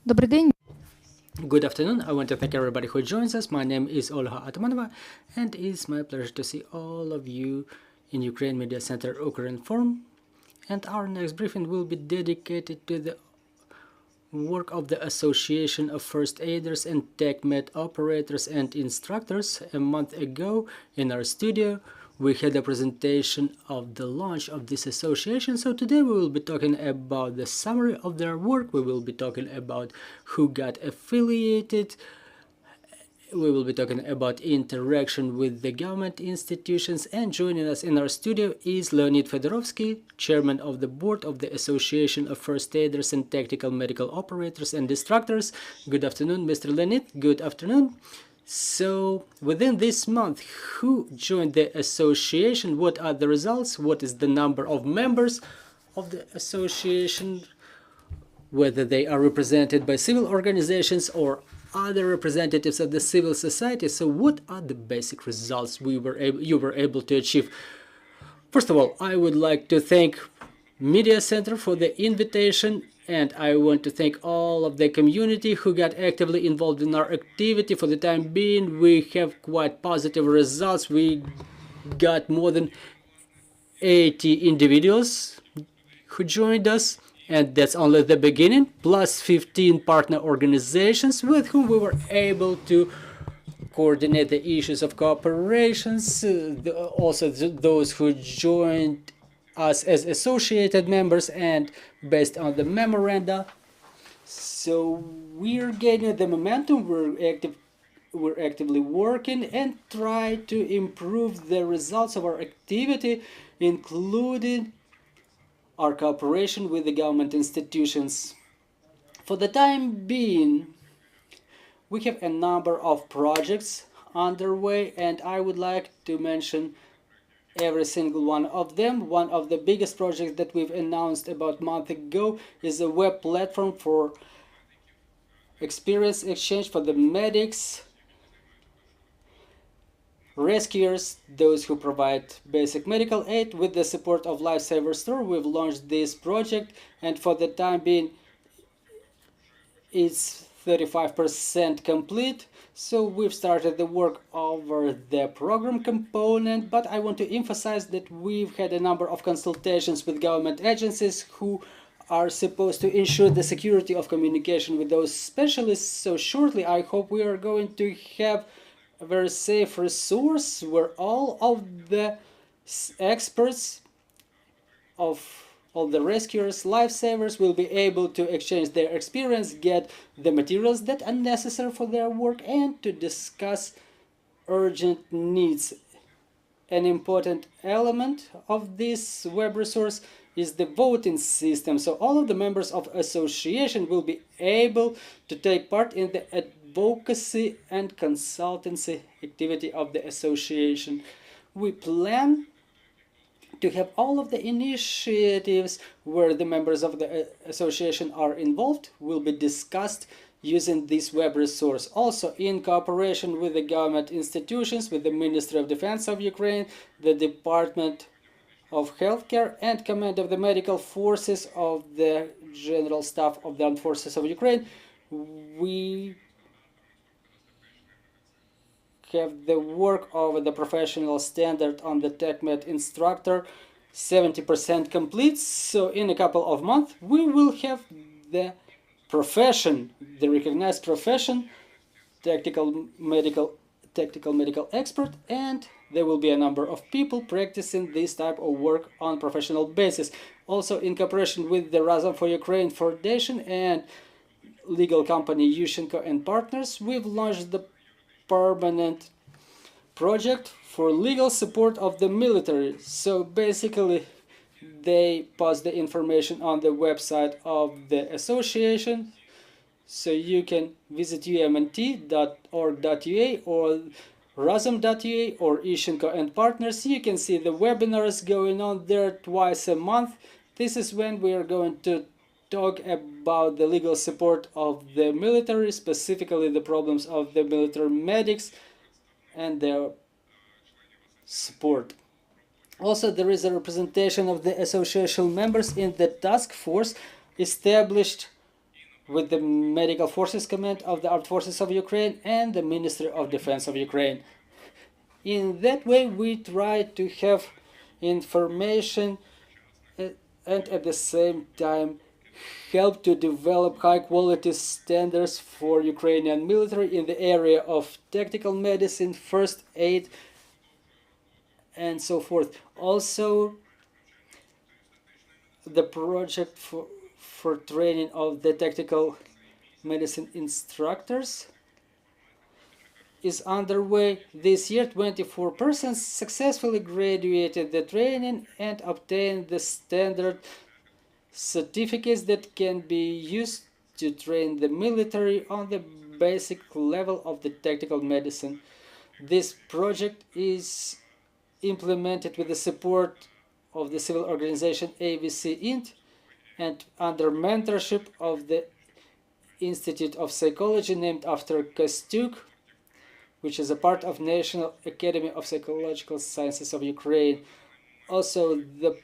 Добрий день. Good afternoon. I want to thank everybody who joins us. My name is Olha Atamanova, and it's my pleasure to see all of you in Ukraine Media Center Ukraine Forum. And our next briefing will be dedicated to the work of the Association of First Aiders and TechMed Operators and Instructors. A month ago in our studio, we had a presentation of the launch of this association. So today we will be talking about the summary of their work. We will be talking about who got affiliated. We will be talking about interaction with the government institutions, and joining us in our studio is Leonid Fedorovskyi, chairman of the board of the Association of First Aiders and Tactical Medical Operators and Instructors. Good afternoon, Mr. Leonid. Good afternoon. So, within this month, who joined the association? What are the results? What is the number of members of the association? Whether they are represented by civil organizations or other representatives of the civil society. So what are the basic results you were able to achieve? First of all, I would like to thank Media Center for the invitation, and I want to thank all of the community who got actively involved in our activity. For the time being, we have quite positive results. We got more than 80 individuals who joined us, and that's only the beginning, plus 15 partner organizations with whom we were able to coordinate the issues of cooperations. Also those who joined us as associated members and based on the memoranda. So we're gaining the momentum. We're actively working and try to improve the results of our activity, including our cooperation with the government institutions. For the time being, we have a number of projects underway, and I would like to mention every single one of them. One of the biggest projects that we've announced about a month ago is a web platform for experience exchange for the medics, rescuers, those who provide basic medical aid. With the support of Lifesaver Store, we've launched this project, and for the time being it's 35% complete. So we've started the work over the program component, but I want to emphasize that we've had a number of consultations with government agencies who are supposed to ensure the security of communication with those specialists. So shortly, I hope we are going to have a very safe resource where all of the experts of all the rescuers, lifesavers will be able to exchange their experience, get the materials that are necessary for their work, and to discuss urgent needs. An important element of this web resource is the voting system. So all of the members of association will be able to take part in the advocacy and consultancy activity of the association. We plan to have all of the initiatives where the members of the association are involved will be discussed using this web resource. Also, in cooperation with the government institutions, with the Ministry of Defense of Ukraine, the Department of Healthcare, and Command of the Medical Forces of the General Staff of the Armed Forces of Ukraine, we have the work of the professional standard on the TechMed instructor 70% complete. So in a couple of months, we will have the profession, the recognized profession, tactical medical expert, and there will be a number of people practicing this type of work on professional basis. Also, in cooperation with the Razom for Ukraine Foundation and legal company Yushchenko and Partners, we've launched the permanent project for legal support of the military. So basically, they post the information on the website of the association. So you can visit umnt.org.ua or razom.ua or Yushchenko and Partners. You can see the webinars going on there twice a month. This is when we are going to talk about the legal support of the military, specifically the problems of the military medics and their support. Also, there is a representation of the association members in the task force established with the Medical Forces Command of the Armed Forces of Ukraine and the Ministry of Defense of Ukraine. In that way, we try to have information and at the same time help to develop high quality standards for Ukrainian military in the area of tactical medicine, first aid, and so forth. Also, the project for training of the tactical medicine instructors is underway. This year, 24 persons successfully graduated the training and obtained the standard certificates that can be used to train the military on the basic level of the tactical medicine. This project is implemented with the support of the civil organization AVC Int and under mentorship of the Institute of Psychology named after Kostyuk, which is a part of National Academy of Psychological Sciences of Ukraine. Also, the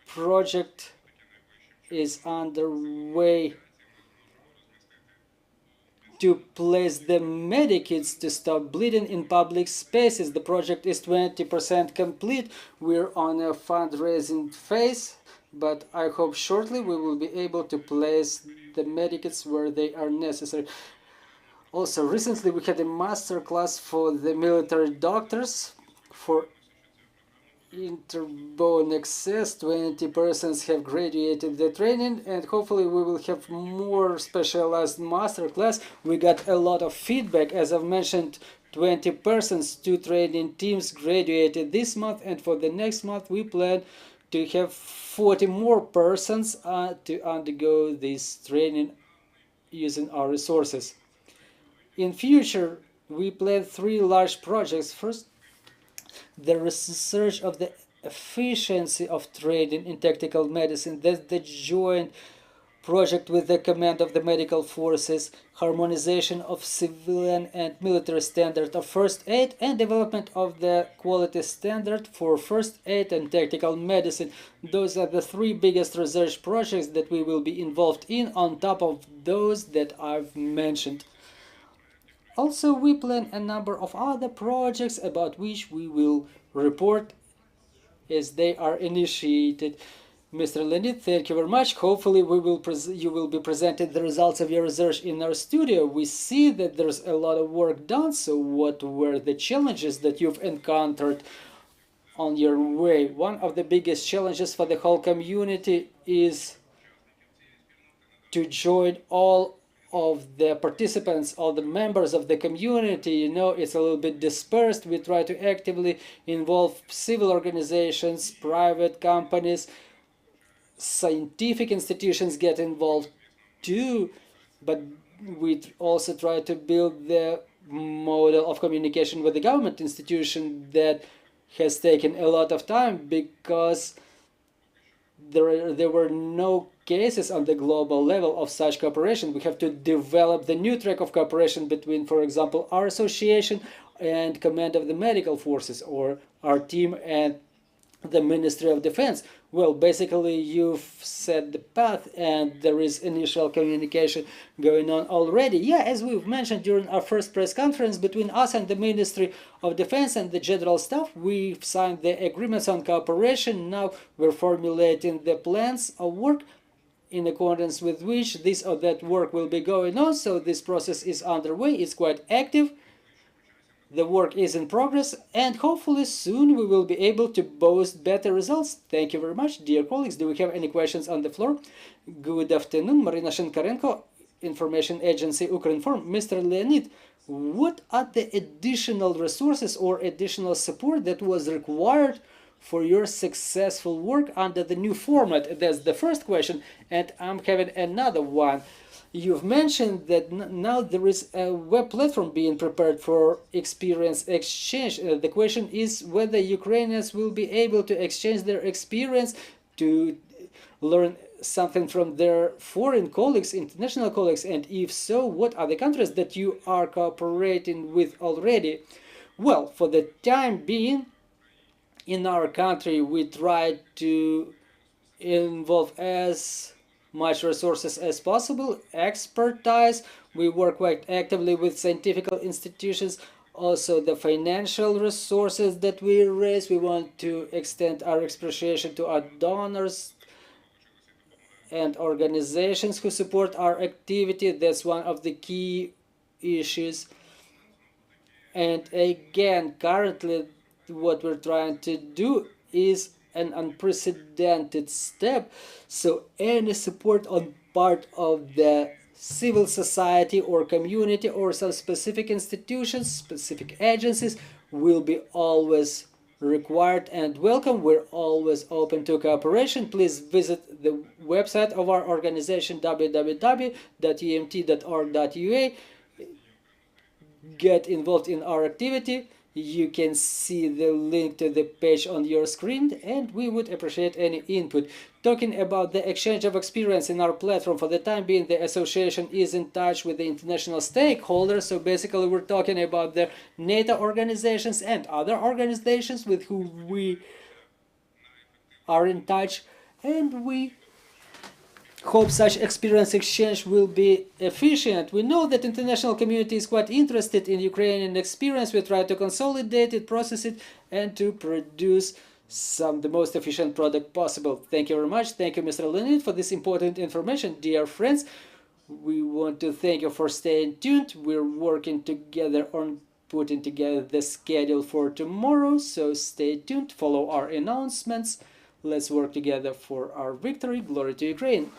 project is underway to place the medikits to stop bleeding in public spaces. The project is 20% complete. We're on a fundraising phase, but I hope shortly we will be able to place the medikits where they are necessary. Also, recently we had a master class for the military doctors for interbone access. 20 persons have graduated the training, and hopefully we will have more specialized master class. We got a lot of feedback. As I've mentioned, 20 persons, 2 training teams graduated this month, and for the next month we plan to have 40 more persons to undergo this training using our resources. In future, we plan 3 large projects. First, the research of the efficiency of training in tactical medicine. That's the joint project with the command of the medical forces, harmonization of civilian and military standard of first aid, and development of the quality standard for first aid and tactical medicine. Those are the 3 biggest research projects that we will be involved in on top of those that I've mentioned. Also, we plan a number of other projects about which we will report as they are initiated. Mr. Leonid, thank you very much. Hopefully you will be presenting the results of your research in our studio. We see that there's a lot of work done, so what were the challenges that you've encountered on your way? One of the biggest challenges for the whole community is to join all of the participants, all the members of the community. You know, it's a little bit dispersed. We try to actively involve civil organizations, private companies, scientific institutions get involved too, but we also try to build the model of communication with the government institution that has taken a lot of time because there were no cases on the global level of such cooperation. We have to develop the new track of cooperation between, for example, our association and command of the medical forces, or our team and the Ministry of Defense. Well, basically you've set the path and there is initial communication going on already. Yeah, as we've mentioned during our first press conference between us and the Ministry of Defense and the General Staff, we've signed the agreements on cooperation. Now we're formulating the plans of work in accordance with which this or that work will be going on. So this process is underway. It's quite active. The work is in progress, and hopefully soon we will be able to boast better results. Thank you very much, dear colleagues. Do we have any questions on the floor? Good afternoon, Marina Shenkarenko, Information Agency Ukrinform. Mr. Leonid, what are the additional resources or additional support that was required for your successful work under the new format? That's the first question, and I'm having another one. You've mentioned that now there is a web platform being prepared for experience exchange. The question is whether Ukrainians will be able to exchange their experience to learn something from their foreign colleagues, international colleagues, and if so, what are the countries that you are cooperating with already? Well, for the time being, in our country, we try to involve as much resources as possible, expertise. We work quite actively with scientific institutions. Also, the financial resources that we raise, we want to extend our appreciation to our donors and organizations who support our activity. That's one of the key issues. And again, currently, what we're trying to do is an unprecedented step. So any support on part of the civil society or community or some specific institutions, specific agencies will be always required and welcome. We're always open to cooperation. Please visit the website of our organization, www.umt.org.ua. Get involved in our activity. You can see the link to the page on your screen, and we would appreciate any input. Talking about the exchange of experience in our platform, for the time being, the association is in touch with the international stakeholders. So basically, we're talking about the NATO organizations and other organizations with whom we are in touch, and we hope such experience exchange will be efficient. We know that international community is quite interested in Ukrainian experience. We try to consolidate it, process it, and to produce the most efficient product possible. Thank you very much. Thank you, Mr. Leonid, for this important information. Dear friends, we want to thank you for staying tuned. We're working together on putting together the schedule for tomorrow, so stay tuned, follow our announcements. Let's work together for our victory. Glory to Ukraine.